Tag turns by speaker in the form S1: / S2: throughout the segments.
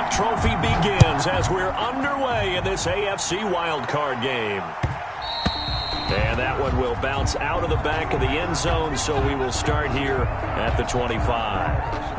S1: Trophy begins as we're underway in this AFC wildcard game. And that one will bounce out of the back of the end zone, so we will start here at the 25.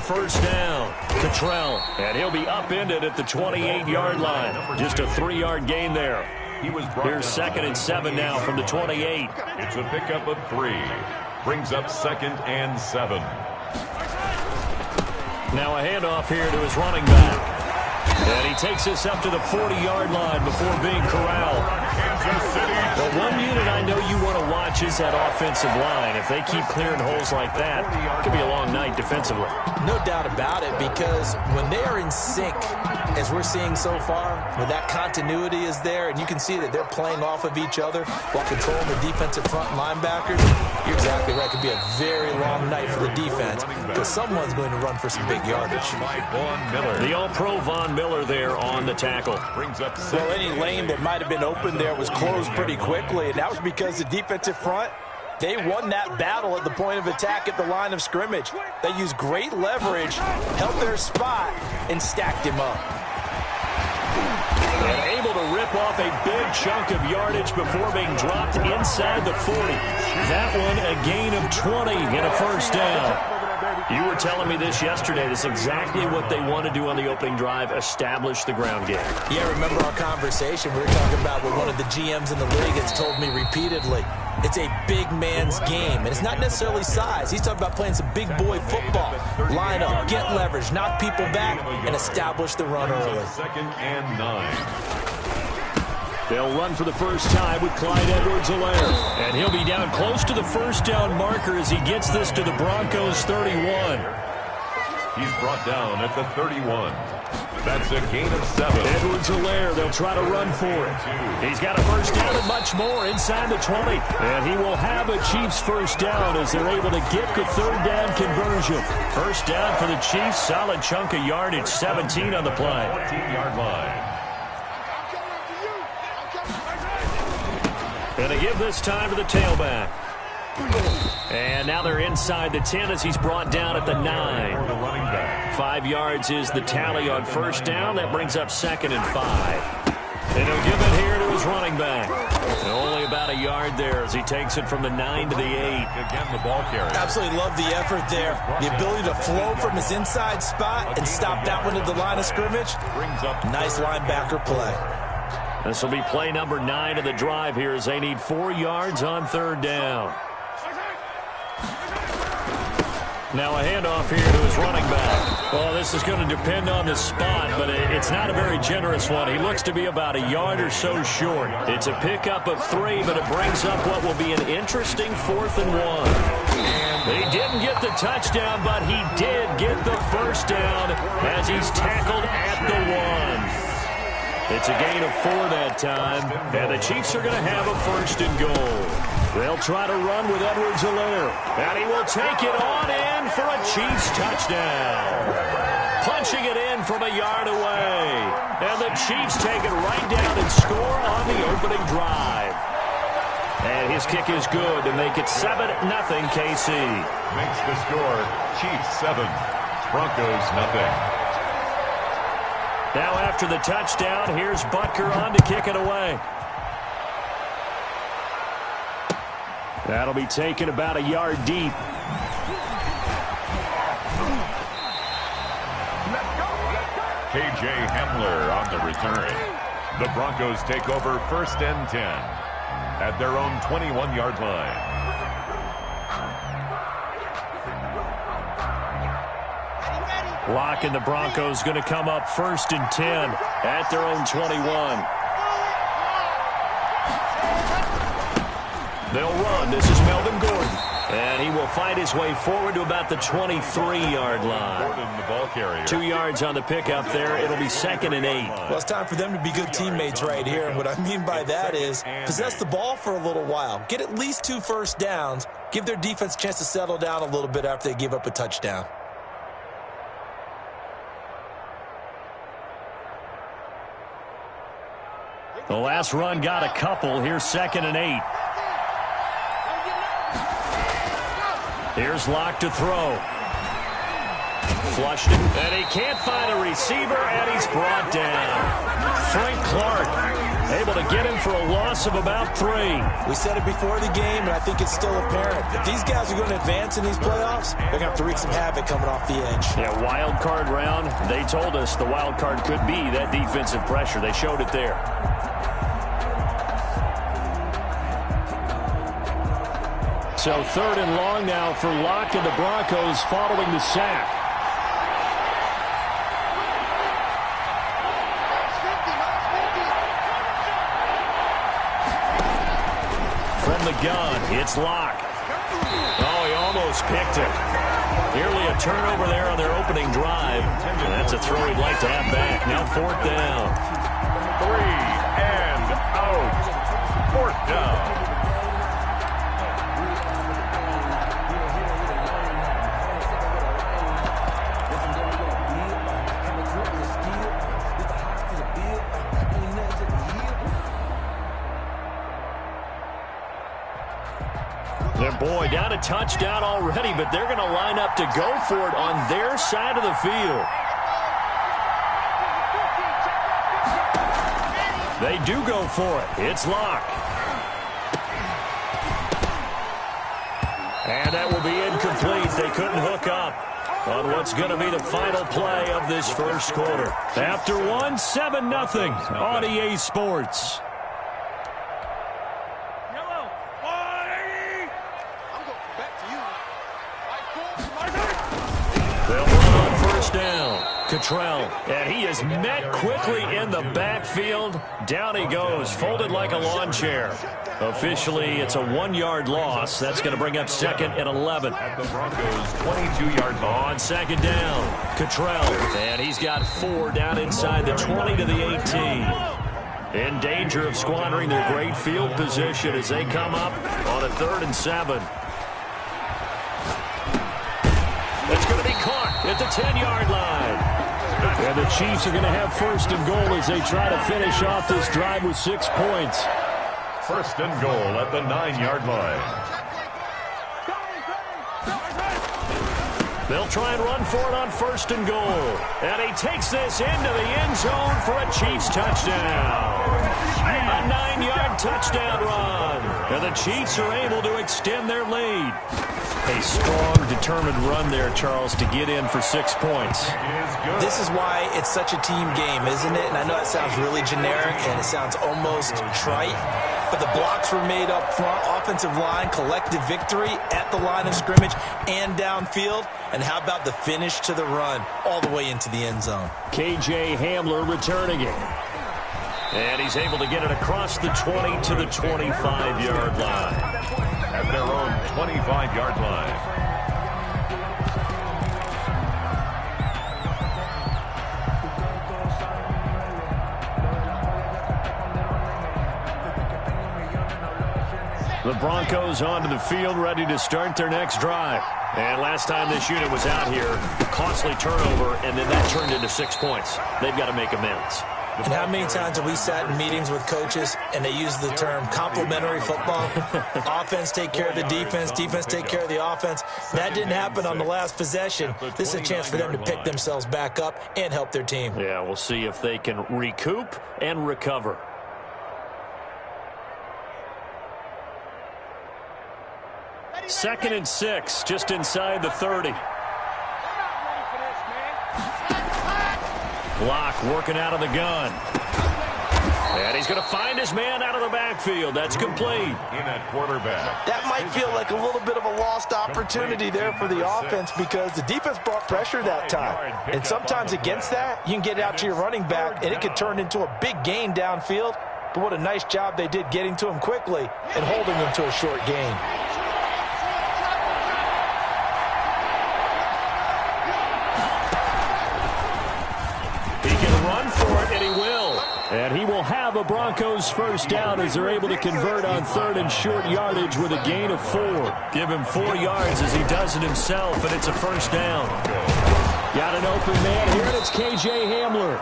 S1: First down, Cottrell, and he'll be upended at the 28-yard line. Just a 3-yard gain there. Here's 2nd and 7 now from the 28.
S2: It's a pickup of 3. Brings up 2nd and 7.
S1: Now a handoff here to his running back. And he takes this up to the 40-yard line before being corralled. The one unit I know you want to watch is that offensive line. If they keep clearing holes like that, it could be a long night defensively.
S3: No doubt about it, because when they are in sync, as we're seeing so far, when that continuity is there, and you can see that they're playing off of each other while controlling the defensive front linebackers, you're exactly right. It could be a very long night for the defense because someone's going to run for some big yardage.
S1: The All-Pro Von Miller there on the tackle.
S3: Well, any lane that might have been open there was closed pretty quickly, and that was because the defensive front, they won that battle at the point of attack at the line of scrimmage. They used great leverage, held their spot, and stacked him up.
S1: And able to rip off a big chunk of yardage before being dropped inside the 40. That one a gain of 20 and a first down. You were telling me this yesterday. This is exactly what they want to do on the opening drive, establish the ground game.
S3: Yeah, remember our conversation? We were talking about what one of the GMs in the league has told me repeatedly. It's a big man's game, and it's not necessarily size. He's talking about playing some big boy football. Line up, get leverage, knock people back, and establish the run early.
S2: 2nd and 9.
S1: They'll run for the first time with Clyde Edwards-Helaire. And he'll be down close to the first down marker as he gets this to the Broncos 31.
S2: He's brought down at the 31. That's a gain of 7.
S1: Edwards-Helaire, they'll try to run for it. He's got a first down and much more inside the 20. And he will have a Chiefs first down as they're able to get the third down conversion. First down for the Chiefs, solid chunk of yardage, 17 on the play.
S2: 14-yard line.
S1: And they give this time to the tailback. And now they're inside the 10 as he's brought down at the 9. 5 yards is the tally on first down. That brings up 2nd and 5. And he'll give it here to his running back. And only about a yard there as he takes it from the 9 to the 8.
S2: Again, the ball carrier.
S3: Absolutely love the effort there. The ability to flow from his inside spot and stop that one at the line of scrimmage. Nice linebacker play.
S1: This will be play number 9 of the drive here as they need 4 yards on third down. Now a handoff here to his running back. Well, this is going to depend on the spot, but it's not a very generous one. He looks to be about a yard or so short. It's a pickup of 3, but it brings up what will be an interesting 4th and 1. He didn't get the touchdown, but he did get the first down as he's tackled at the 1. It's a gain of 4 that time, and the Chiefs are going to have a first and goal. They'll try to run with Edwards-Helaire, and he will take it on in for a Chiefs touchdown. Punching it in from a yard away, and the Chiefs take it right down and score on the opening drive. And his kick is good to make it 7-0 KC.
S2: Makes the score Chiefs 7, Broncos nothing.
S1: Now after the touchdown, here's Butker on to kick it away. That'll be taken about a yard deep.
S2: KJ Hamler on the return. The Broncos take over 1st and 10 at their own 21-yard line.
S1: Locke and the Broncos going to come up 1st and 10 at their own 21. They'll run. This is Melvin Gordon. And he will fight his way forward to about the 23-yard line.
S2: Gordon, the ball carrier.
S1: 2 yards on the pickup there. It'll be 2nd and 8.
S3: Well, it's time for them to be good teammates right here. And what I mean by that is possess the ball for a little while. Get at least 2 first downs. give their defense a chance to settle down a little bit after they give up a touchdown.
S1: The last run got a couple. Here's 2nd and 8. Here's Locke to throw. Flushed it, and he can't find a receiver, and he's brought down. Frank Clark able to get him for a loss of about 3.
S3: We said it before the game, and I think it's still apparent. If these guys are going to advance in these playoffs, they're going to have to wreak some havoc coming off the edge.
S1: Yeah, wild card round. They told us the wild card could be that defensive pressure. They showed it there. So 3rd and long now for Locke and the Broncos following the sack. From the gun, it's Locke. Oh, he almost picked it. Nearly a turnover there on their opening drive. And that's a throw he'd like to have back. Now 4th down.
S2: 3 and out. 4th down.
S1: Boy, down a touchdown already, but they're going to line up to go for it on their side of the field. They do go for it. It's Locke. And that will be incomplete. They couldn't hook up on what's going to be the final play of this first quarter. After one, 7-0 on EA Sports. Cottrell, and he is met quickly in the backfield. Down he goes, folded like a lawn chair. Officially, it's a 1-yard loss. That's going to bring up 2nd and 11.
S2: At the Broncos' 22-yard line.
S1: On 2nd down, Cottrell, and he's got 4 down inside the 20 to the 18. In danger of squandering their great field position as they come up on a 3rd and 7. It's going to be caught at the 10-yard line. And the Chiefs are going to have 1st and goal as they try to finish off this drive with 6 points.
S2: 1st and goal at the 9-yard line.
S1: They'll try and run for it on 1st and goal. And he takes this into the end zone for a Chiefs touchdown. A 9-yard touchdown run. And the Chiefs are able to extend their lead. A strong, determined run there, Charles, to get in for 6 points.
S3: This is why it's such a team game, isn't it? And I know it sounds really generic and it sounds almost trite, but the blocks were made up front, offensive line, collective victory at the line of scrimmage and downfield. And how about the finish to the run all the way into the end zone?
S1: KJ Hamler returning it. And he's able to get it across the 20 to the 25-yard line.
S2: At their own 25-yard line.
S1: The Broncos onto the field, ready to start their next drive. And last time this unit was out here, costly turnover, and then that turned into 6 points. They've got to make amends.
S3: And how many times have we sat in meetings with coaches and they use the term complementary football? Offense take care of the defense, defense take care of the offense. That didn't happen on the last possession. This is a chance for them to pick themselves back up and help their team.
S1: Yeah, we'll see if they can recoup and recover. Second and 6, just inside the 30. Locke working out of the gun. And he's going to find his man out of the backfield. That's complete.
S2: In at quarterback.
S3: That might feel like a little bit of a lost opportunity there for the offense because the defense brought pressure that time. And sometimes against that, you can get out to your running back, and it could turn into a big gain downfield. But what a nice job they did getting to him quickly and holding him to a short gain.
S1: He can run for it, and he will. And he will have a Broncos first down as they're able to convert on 3rd and short yardage with a gain of 4. Give him 4 yards as he does it himself, and it's a first down. Got an open man here, and it's K.J. Hamler.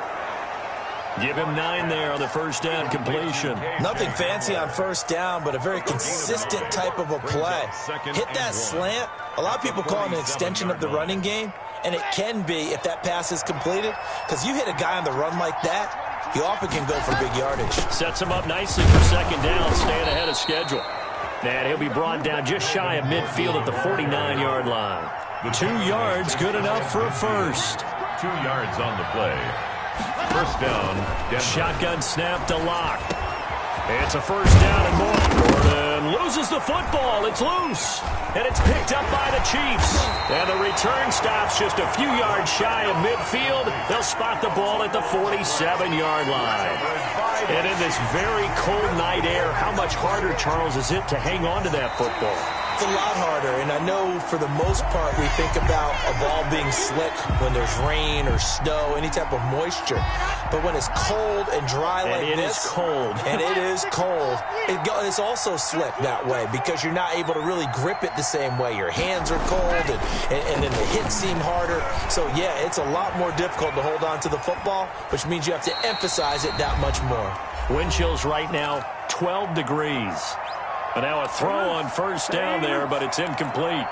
S1: Give him 9 there on the first down completion.
S3: Nothing fancy on first down, but a very consistent type of a play. Hit that slant. A lot of people call it an extension of the running game, and it can be if that pass is completed, because you hit a guy on the run like that, he often can go for big yardage.
S1: Sets him up nicely for second down, staying ahead of schedule. And he'll be brought down just shy of midfield at the 49-yard line. 2 yards, good enough for a first.
S2: 2 yards on the play. First down. Denver.
S1: Shotgun snap to Locke. It's a first down and more. Gordon loses the football. It's loose. And it's picked up by the Chiefs. And the return stops just a few yards shy of midfield. They'll spot the ball at the 47-yard line. And in this very cold night air, how much harder, Charles, is it to hang on to that football?
S3: It's a lot harder, and I know for the most part we think about a ball being slick when there's rain or snow, any type of moisture. But when it's cold and dry like this,
S1: it is cold.
S3: And it is cold, it's also slick that way because you're not able to really grip it the same way. Your hands are cold, and then the hits seem harder. So, yeah, it's a lot more difficult to hold on to the football, which means you have to emphasize it that much more.
S1: Wind chills right now, 12 degrees. And now a throw on first down there, but it's incomplete.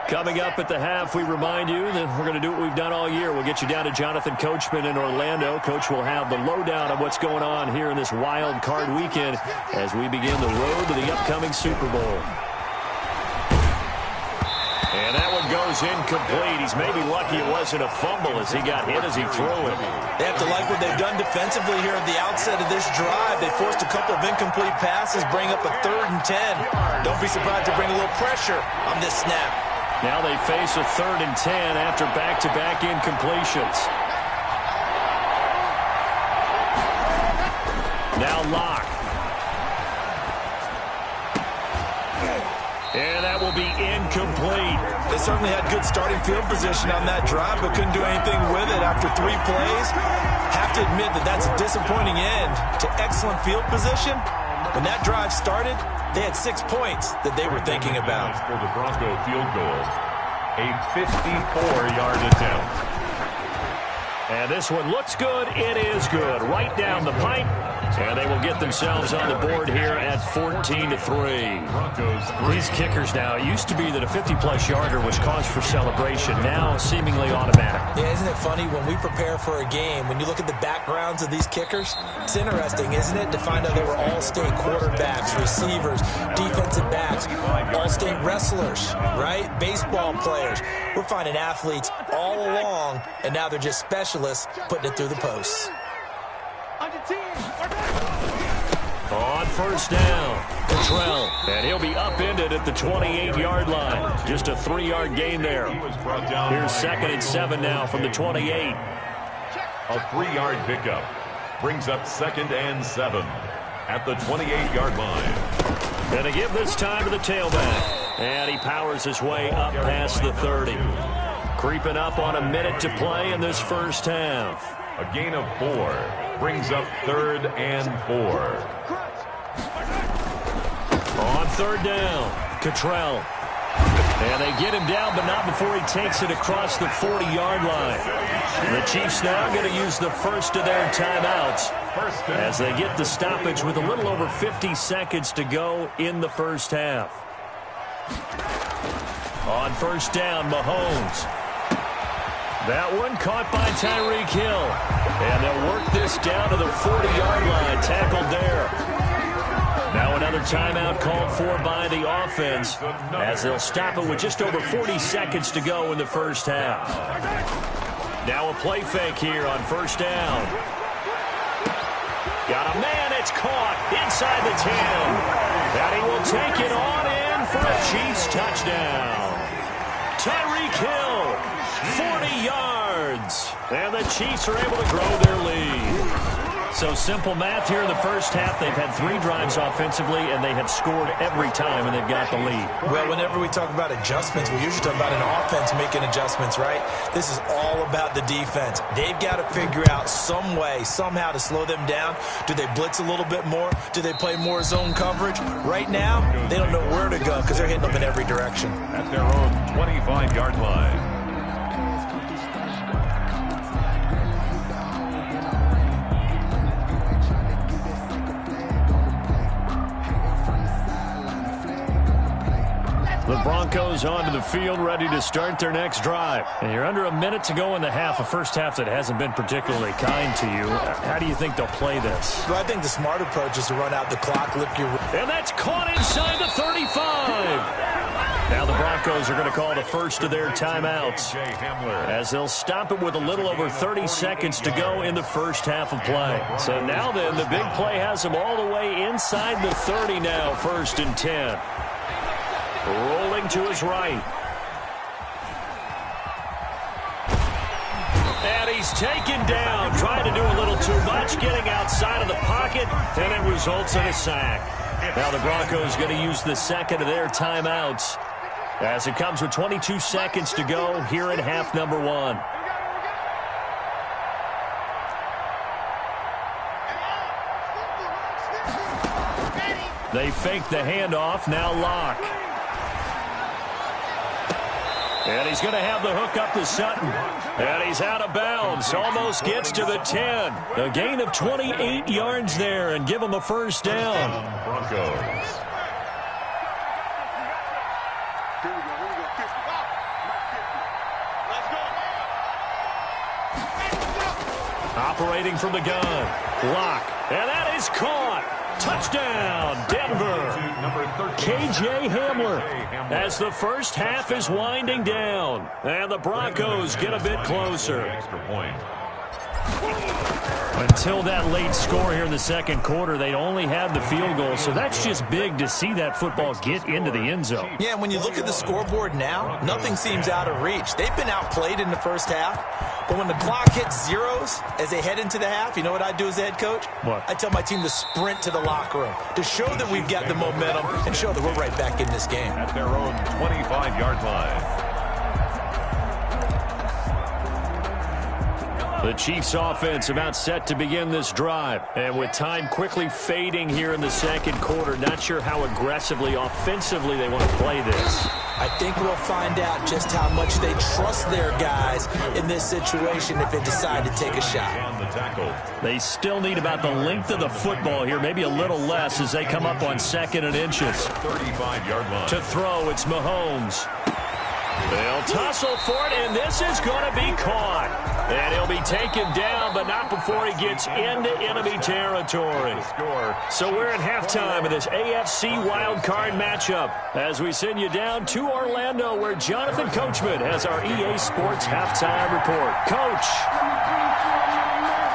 S1: Coming up at the half, we remind you that we're going to do what we've done all year. We'll get you down to Jonathan Coachman in Orlando. Coach will have the lowdown of what's going on here in this wild card weekend as we begin the road to the upcoming Super Bowl. And that one goes incomplete. He's maybe lucky it wasn't a fumble as he got hit as he threw it.
S3: They have to like what they've done defensively here at the outset of this drive. They forced a couple of incomplete passes, bring up a 3rd and 10. Don't be surprised to bring a little pressure on this snap.
S1: Now they face a 3rd and 10 after back-to-back incompletions. Now Locke. And that will be incomplete.
S3: They certainly had good starting field position on that drive, but couldn't do anything with it after 3 plays. Have to admit that that's a disappointing end to excellent field position. When that drive started, they had 6 points that they were thinking about.
S2: For the Bronco field goal, a 54-yard attempt.
S1: And this one looks good. It is good. Right down the pipe. And they will get themselves on the board here at 14-3. These kickers now, it used to be that a 50-plus yarder was cause for celebration. Now seemingly automatic.
S3: Yeah, isn't it funny when we prepare for a game, when you look at the backgrounds of these kickers, it's interesting, isn't it, to find out they were all-state quarterbacks, receivers, defensive backs, all-state wrestlers, right? Baseball players. We're finding athletes all along, and now they're just specialists putting it through the posts.
S1: On first down, Cottrell, and he'll be upended at the 28-yard line. Just a 3-yard gain there. Here's 2nd and 7 now from the 28.
S2: A 3-yard pickup brings up 2nd and 7 at the 28-yard line.
S1: Going to give this time to the tailback, and he powers his way up past the 30. Creeping up on a minute to play in this first half.
S2: A gain of 4 brings up 3rd and 4.
S1: On 3rd down, Cottrell. And they get him down, but not before he takes it across the 40-yard line. The Chiefs now going to use the first of their timeouts as they get the stoppage with a little over 50 seconds to go in the first half. On first down, Mahomes. That one caught by Tyreek Hill. And they'll work this down to the 40-yard line, tackled there. Now another timeout called for by the offense as they'll stop it with just over 40 seconds to go in the first half. Now a play fake here on first down. Got a man, it's caught inside the 10. And he will take it on in for a Chiefs touchdown. Tyreek Hill, 40 yards. And the Chiefs are able to grow their lead. So simple math here in the first half. They've had 3 drives offensively, and they have scored every time, and they've got the lead.
S3: Well, whenever we talk about adjustments, we usually talk about an offense making adjustments, right? This is all about the defense. They've got to figure out some way, somehow to slow them down. Do they blitz a little bit more? Do they play more zone coverage? Right now, they don't know where to go because they're hitting them in every direction.
S2: At their own 25-yard line.
S1: The Broncos onto the field, ready to start their next drive. And you're under a minute to go in the half, a first half that hasn't been particularly kind to you. How do you think they'll play this?
S3: Well, I think the smart approach is to run out the clock, lick your...
S1: And that's caught inside the 35. Now the Broncos are going to call the first of their timeouts as they'll stop it with a little over 30 seconds to go in the first half of play. So now then, the big play has them all the way inside the 30 now, 1st and 10. Rolling to his right. And he's taken down, trying to do a little too much, getting outside of the pocket, and it results in a sack. Now the Broncos going to use the second of their timeouts as it comes with 22 seconds to go here in half number 1. They fake the handoff, now Locke. And he's going to have the hook up to Sutton. And he's out of bounds. Almost gets to the 10. A gain of 28 yards there and give him a first down.
S2: Broncos.
S1: Operating from the gun. Locke. And that is caught. Touchdown, Denver. KJ Hamler as the first half is winding down. And the Broncos get a bit closer.
S2: Extra point.
S1: Until that late score here in the second quarter, they'd only had the field goal. So that's just big to see that football get into the end zone.
S3: Yeah, when you look at the scoreboard now, nothing seems out of reach. They've been outplayed in the first half. But when the clock hits zeros as they head into the half, you know what I do as a head coach?
S1: What?
S3: I tell my team to sprint to the locker room to show that we've got the momentum and show that we're right back in this game.
S2: At their own 25-yard line.
S1: The Chiefs offense about set to begin this drive. And with time quickly fading here in the second quarter, not sure how aggressively, offensively they want to play this.
S3: I think we'll find out just how much they trust their guys in this situation if they decide to take a shot.
S2: And the tackle.
S1: They still need about the length of the football here, maybe a little less as they come up on 2nd and inches.
S2: 35-yard line.
S1: To throw, it's Mahomes. They'll tussle for it, and this is going to be caught. And he'll be taken down, but not before he gets into enemy territory. So we're at halftime of this AFC wildcard matchup as we send you down to Orlando, where Jonathan Coachman has our EA Sports halftime report. Coach,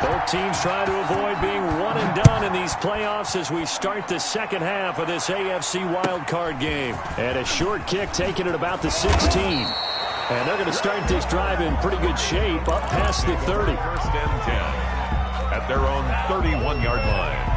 S1: both teams trying to avoid being one and done in these playoffs as we start the second half of this AFC wildcard game. And a short kick taken at about the 16. And they're going to start this drive in pretty good shape, up past the 30.
S2: 1st and 10 at their own 31-yard line.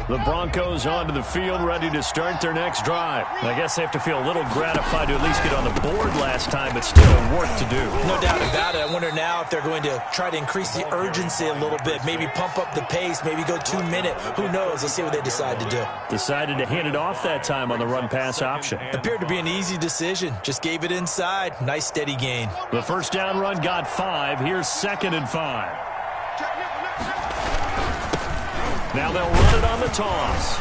S1: The Broncos onto the field, ready to start their next drive. I guess they have to feel a little gratified to at least get on the board last time, but still work to do.
S3: No doubt about it. I wonder now if they're going to try to increase the urgency a little bit, maybe pump up the pace, maybe go 2-minute. Who knows? Let's see what they decide to do.
S1: Decided to hand it off that time on the run-pass option.
S3: Appeared to be an easy decision. Just gave it inside. Nice, steady gain.
S1: The first down run got 5. Here's 2nd and 5. Now they'll run it on the toss.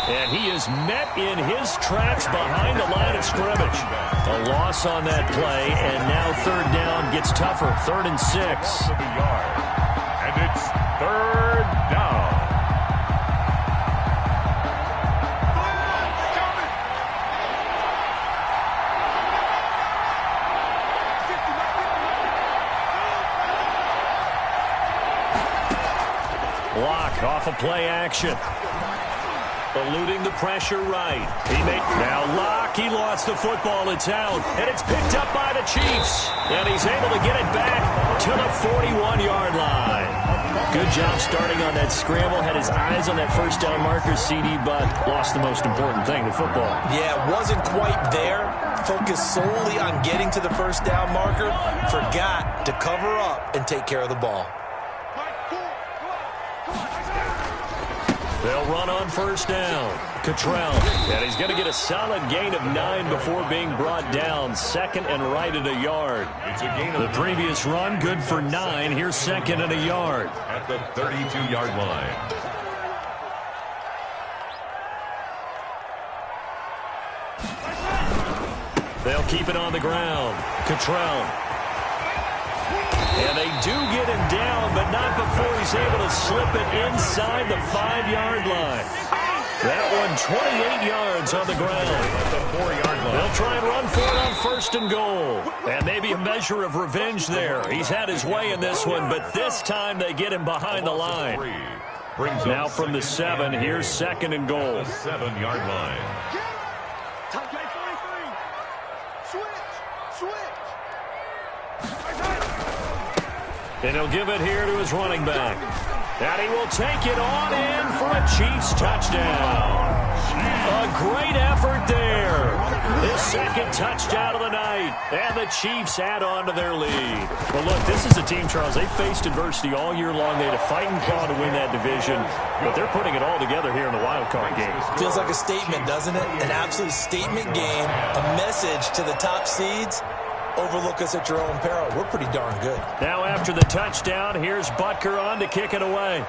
S1: And he is met in his tracks behind the line of scrimmage. A loss on that play, and now 3rd down gets tougher. 3rd and 6.
S2: And it's 3rd down.
S1: Locke off of play action. Eluding the pressure right. Now Locke, he lost the football. It's out, and it's picked up by the Chiefs. And he's able to get it back to the 41-yard line. Good job starting on that scramble. Had his eyes on that first down marker, CD, but lost the most important thing, the football.
S3: Yeah, wasn't quite there. Focused solely on getting to the first down marker. Forgot to cover up and take care of the ball.
S1: They'll run on first down. Cottrell, and he's going to get a solid gain of 9 before being brought down. Second and right at a yard.
S2: It's a gain of
S1: the previous run, good for 9. Here's second and a yard.
S2: At the 32-yard line.
S1: They'll keep it on the ground. Cottrell. And they do get him down, but not before he's able to slip it inside the 5-yard line. That one 28 yards on the ground.
S2: The 4-yard line.
S1: They'll try and run for it on first and goal. And maybe a measure of revenge there. He's had his way in this one, but this time they get him behind the line. Now from the 7, here's second and goal.
S2: The 7-yard line.
S1: And he'll give it here to his running back. And he will take it on in for a Chiefs touchdown. A great effort there. His second touchdown of the night. And the Chiefs add on to their lead. Well, look, this is a team, Charles. They faced adversity all year long. They had a fighting claw to win that division. But they're putting it all together here in the wild card game.
S3: Feels like a statement, doesn't it? An absolute statement game. A message to the top seeds. Overlook us at your own peril. We're pretty darn good.
S1: Now after the touchdown, here's Butker on to kick it away.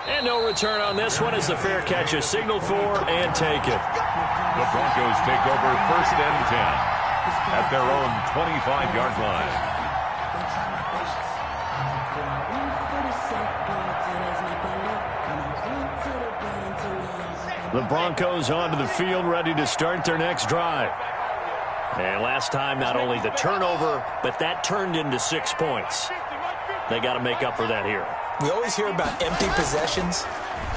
S1: And no return on this one as the fair catch is signaled for and take it.
S2: The Broncos take over first and 10 at their own 25-yard line.
S1: The Broncos onto the field, ready to start their next drive. And last time, not only the turnover, but that turned into 6 points. They got to make up for that here.
S3: We always hear about empty possessions,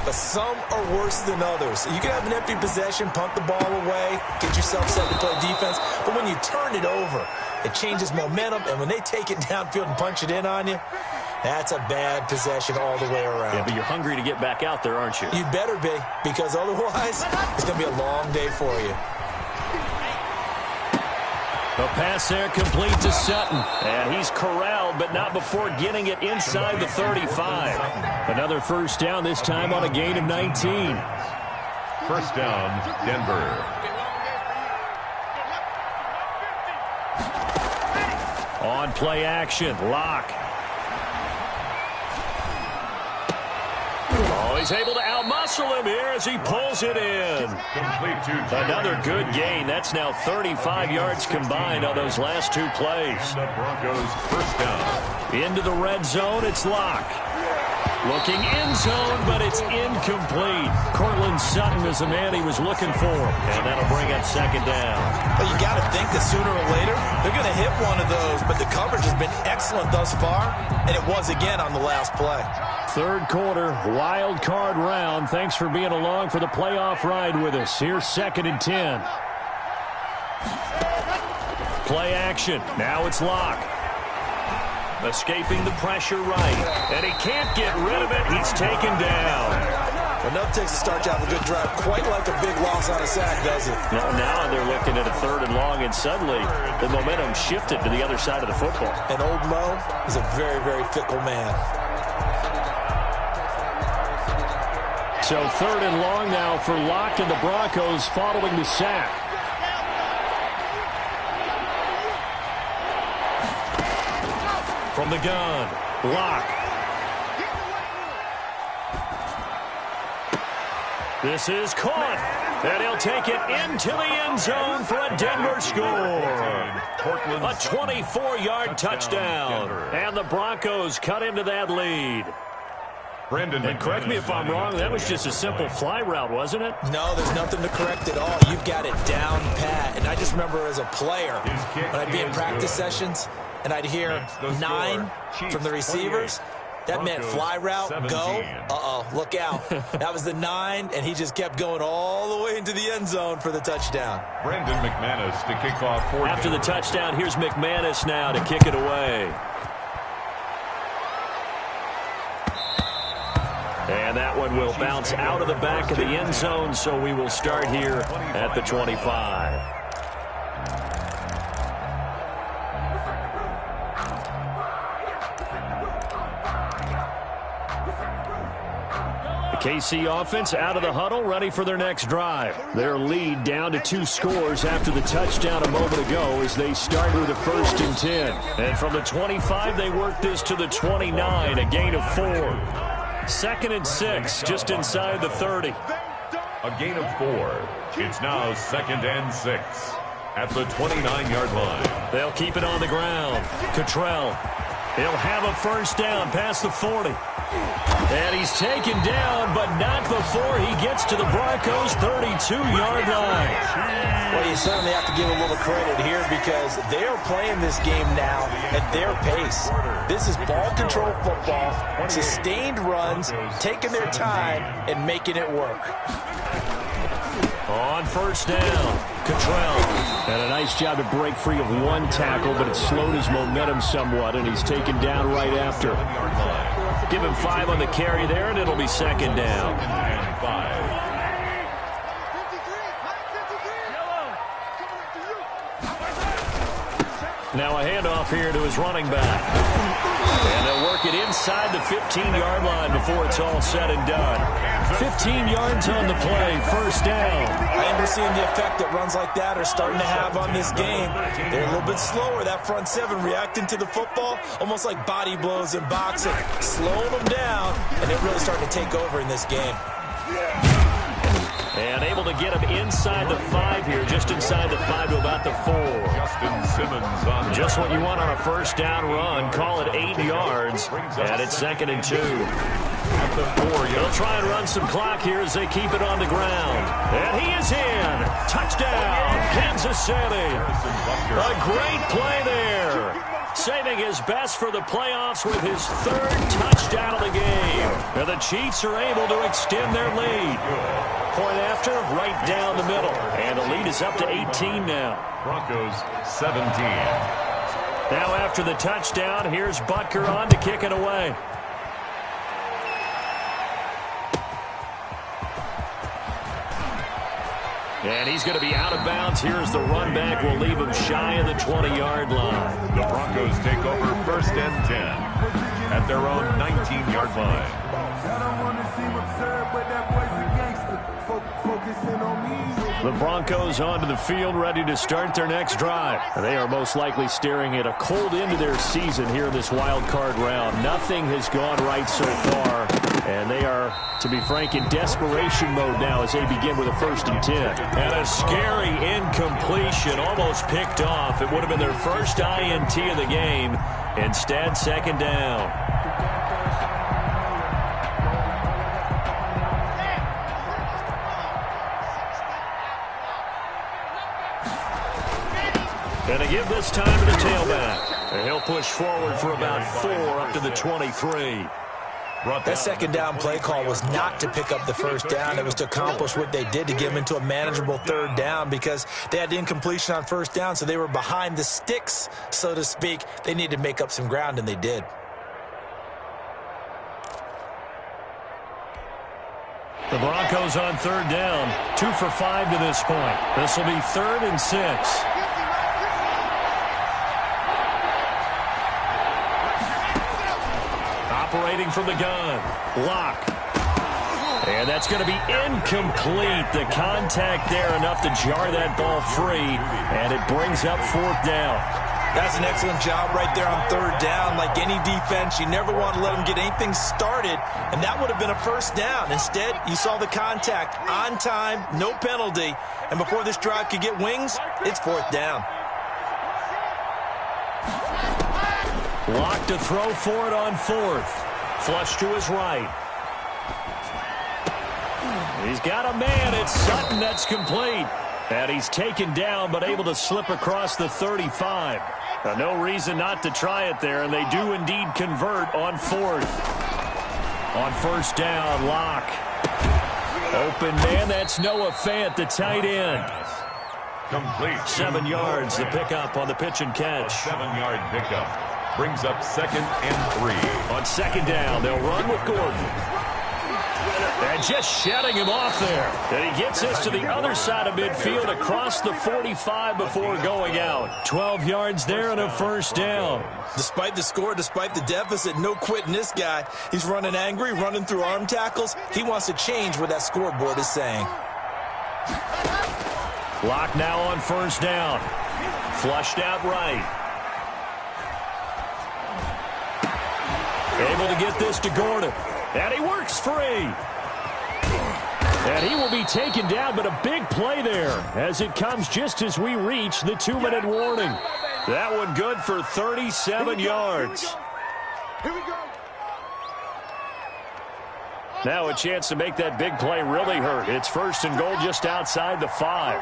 S3: but some are worse than others. You can have an empty possession, punt the ball away, get yourself set to play defense, but when you turn it over, it changes momentum, and when they take it downfield and punch it in on you, that's a bad possession all the way around.
S1: Yeah, but you're hutry to get back out there, aren't you?
S3: You'd better be, because otherwise, it's going to be a long day for you.
S1: A pass there complete to Sutton. And he's corralled, but not before getting it inside the 35. Another first down, this time on a gain of 19.
S2: First down, Denver.
S1: On play action, Locke. He's able to outmuscle him here as he pulls it in. Another good gain. That's now 35 yards combined on those last 2 plays.
S2: The Broncos first down.
S1: Into the red zone, it's Locke. Looking in zone, but it's incomplete. Cortland Sutton is the man he was looking for. And that'll bring up second down.
S3: Well, you got to think that sooner or later, they're going to hit one of those. But the coverage has been excellent thus far, and it was again on the last play.
S1: Third quarter, wild card round. Thanks for being along for the playoff ride with us. Here's second and 10. Play action. Now it's Locke. Escaping the pressure right. And he can't get rid of it. He's taken down.
S3: Enough takes to start you off a good drive. Quite like a big loss on a sack, does it?
S1: Now they're looking at a third and long, and suddenly the momentum shifted to the other side of the football.
S3: And old Mo is a very, very fickle man.
S1: So third and long now for Locke and the Broncos following the sack. From the gun, Locke. This is caught, and he'll take it into the end zone for a Denver score. A 24-yard touchdown, and the Broncos cut into that lead. And correct me if I'm wrong, that was just a simple fly route, wasn't it?
S3: No, there's nothing to correct at all. You've got it down pat. And I just remember as a player, when I'd be in practice sessions, and I'd hear 9 from the receivers, That meant fly route, 17. Go. Uh-oh, look out. That was the 9, and he just kept going all the way into the end zone for the touchdown.
S2: Brandon McManus to kick off.
S1: After the touchdown, here's McManus now to kick it away. And that one will bounce out of the back of the end zone, so we will start here at the 25. The KC offense out of the huddle, ready for their next drive. Their lead down to 2 scores after the touchdown a moment ago as they start with a 1st and 10. And from the 25, they work this to the 29, a gain of 4. 2nd and 6, just inside the 30.
S2: A gain of 4. It's now 2nd and 6 at the 29-yard line.
S1: They'll keep it on the ground. Cottrell, he'll have a 1st down past the 40. And he's taken down, but not before he gets to the Broncos' 32-yard line.
S3: Well, you certainly have to give a little credit here because they are playing this game now at their pace. This is ball control football, sustained runs, taking their time, and making it work.
S1: On 1st down, Cottrell. And a nice job to break free of 1 tackle, but it slowed his momentum somewhat, and he's taken down right after. Give him 5 on the carry there, and it'll be 2nd down.
S2: And 5.
S1: Now a handoff here to his running back. And they'll work it inside the 15-yard line before it's all said and done. 15 yards on the play, 1st down.
S3: I am seeing the effect that runs like that are starting to have on this game. They're a little bit slower, that front 7, reacting to the football, almost like body blows in boxing. Slowing them down, and they're really starting to take over in this game.
S1: And able to get him inside the 5 here, just inside the 5 to about the 4.
S2: Justin Simmons on
S1: just what you want on a 1st down run. Call it 8 yards, and it's 2nd and 2.
S2: At the 4-yard.
S1: They'll try and run some clock here as they keep it on the ground. And he is in. Touchdown, Kansas City. A great play there. Saving his best for the playoffs with his 3rd touchdown of the game. And the Chiefs are able to extend their lead. Point after, right down the middle. And the lead is up to 18 now.
S2: Broncos 17.
S1: Now after the touchdown, here's Butker on to kick it away. And he's going to be out of bounds. Here's the run back. We'll leave him shy of the 20-yard line.
S2: The Broncos take over 1st and 10 at their own 19-yard line.
S4: I don't want to seem absurd, but that boy's a gangster. Focusing on me.
S1: The Broncos onto the field, ready to start their next drive. They are most likely staring at a cold end to their season here in this wild card round. Nothing has gone right so far, and they are, to be frank, in desperation mode now as they begin with a 1st and 10. And a scary incompletion, almost picked off. It would have been their first INT of the game. Instead, 2nd down. And to give this time to the tailback. And he'll push forward for about 4 up to the 23.
S3: That 2nd down play call was not to pick up the 1st down. It was to accomplish what they did, to get them into a manageable 3rd down because they had the incompletion on 1st down, so they were behind the sticks, so to speak. They needed to make up some ground, and they did.
S1: The Broncos on 3rd down. 2 for 5 to this point. This will be 3rd and 6. Operating from the gun. Lock. And that's going to be incomplete. The contact there enough to jar that ball free. And it brings up 4th down.
S3: That's an excellent job right there on 3rd down. Like any defense, you never want to let them get anything started. And that would have been a 1st down. Instead, you saw the contact on time, no penalty. And before this drive could get wings, it's 4th down.
S1: Lock to throw for it on 4th. Flush to his right. He's got a man. It's Sutton. That's complete. And he's taken down but able to slip across the 35. No reason not to try it there, and they do indeed convert on fourth. On first down, Locke. Open man, that's Noah Fant, the tight end.
S2: Complete.
S1: 7 yards, the pickup on the pitch and catch.
S2: 7-yard pickup brings up 2nd and 3.
S1: On second down, they'll run with Gordon. And just shutting him off there. And he gets this to the other side of midfield across the 45 before going out. 12 yards there and a first down.
S3: Despite the score, despite the deficit, no quitting this guy. He's running angry, running through arm tackles. He wants to change what that scoreboard is saying.
S1: Locke now on first down. Flushed out right. Able to get this to Gordon. And he works free. And he will be taken down, but a big play there as it comes just as we reach the 2-minute warning. That one good for 37 yards.
S4: Here we go.
S1: Now a chance to make that big play really hurt. It's first and goal just outside the 5.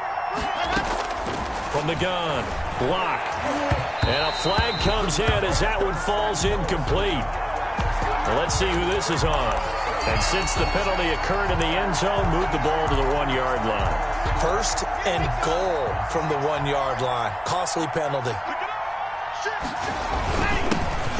S1: From the gun, Locke. And a flag comes in as that one falls incomplete. Well, let's see who this is on. And since the penalty occurred in the end zone, move the ball to the 1-yard line.
S3: First and goal from the 1-yard line. Costly penalty.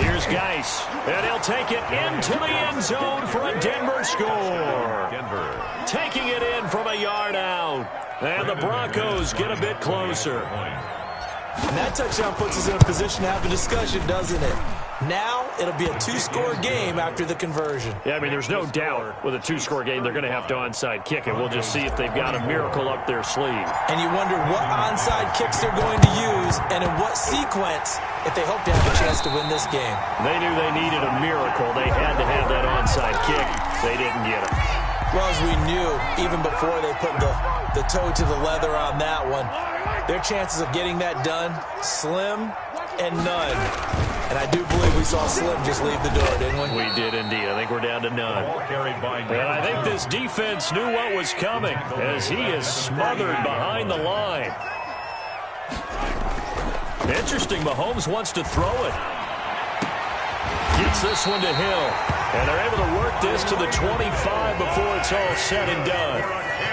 S1: Here's Geis. And he'll take it into the end zone for a Denver score.
S2: Denver.
S1: Taking it in from a yard out. And the Broncos get a bit closer.
S3: And that touchdown puts us in a position to have a discussion, doesn't it? Now it'll be a 2-score game after the conversion.
S1: Yeah, I mean, there's no doubt with a 2-score game they're going to have to onside kick it. We'll just see if they've got a miracle up their sleeve.
S3: And you wonder what onside kicks they're going to use and in what sequence if they hope to have a chance to win this game.
S1: They knew they needed a miracle. They had to have that onside kick. They didn't get it.
S3: Well, as we knew, even before they put the toe to the leather on that one, their chances of getting that done, slim and none. And I do believe we saw Slim just leave the door, didn't we?
S1: We did indeed. I think we're down to none. And I think this defense knew what was coming as he is smothered behind the line. Interesting, Mahomes wants to throw it. Gets this one to Hill. And they're able to work this to the 25 before it's all said and done.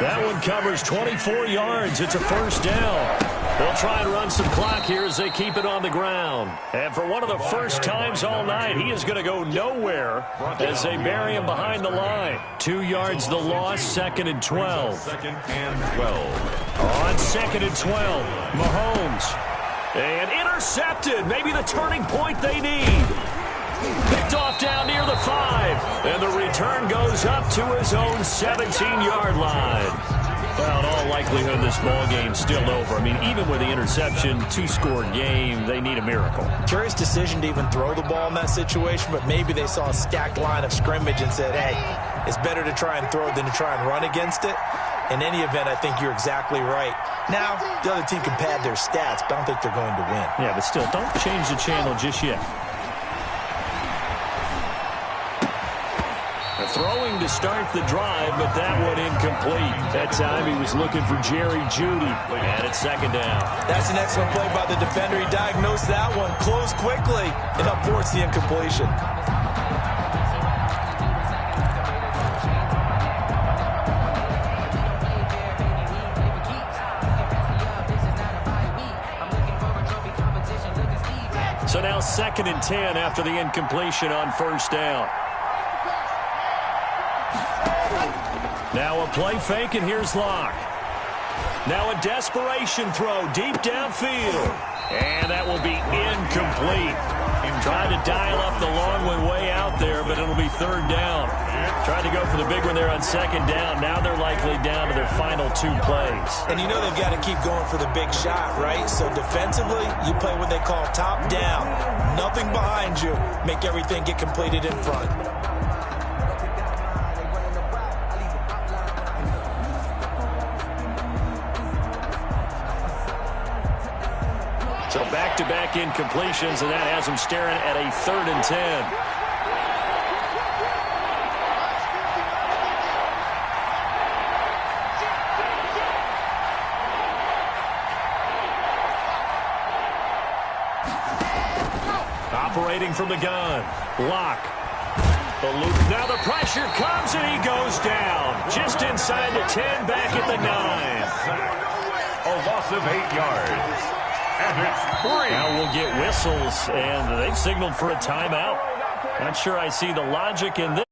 S1: That one covers 24 yards. It's a first down. They'll try and run some clock here as they keep it on the ground. And for one of the first times all night, he is going to go nowhere as they bury him behind the line. 2 yards the loss, 2nd and 12.
S2: 2nd and 12.
S1: On 2nd and 12, Mahomes. And intercepted. Maybe the turning point they need. Picked off down near the 5. And the return goes up to his own 17-yard line. Well, in all likelihood, this ball game's still over. I mean, even with the interception, 2-score game, they need a miracle.
S3: Curious decision to even throw the ball in that situation, but maybe they saw a stacked line of scrimmage and said, hey, it's better to try and throw than to try and run against it. In any event, I think you're exactly right. Now, the other team can pad their stats, but I don't think they're going to win.
S1: Yeah, but still, don't change the channel just yet. Throwing to start the drive, but that one incomplete. That time he was looking for Jerry Jeudy. And it's 2nd down.
S3: That's an excellent play by the defender. He diagnosed that one, closed quickly, and upwards the incompletion.
S1: So now 2nd and 10 after the incompletion on first down. Now a play fake, and here's Locke. Now a desperation throw deep downfield. And that will be incomplete. Tried to dial up the long one way out there, but it'll be 3rd down. Tried to go for the big one there on 2nd down. Now they're likely down to their final 2 plays.
S3: And you know they've got to keep going for the big shot, right? So defensively, you play what they call top down. Nothing behind you. Make everything get completed in front.
S1: So back-to-back incompletions, and that has them staring at a 3rd and 10. operating from the gun. Lock. The loop. Now the pressure comes, and he goes down. Just inside the 10, back at the 9.
S2: A loss of 8 yards. And it's 3.
S1: Now we'll get whistles, and they've signaled for a timeout. Not sure I see the logic in this.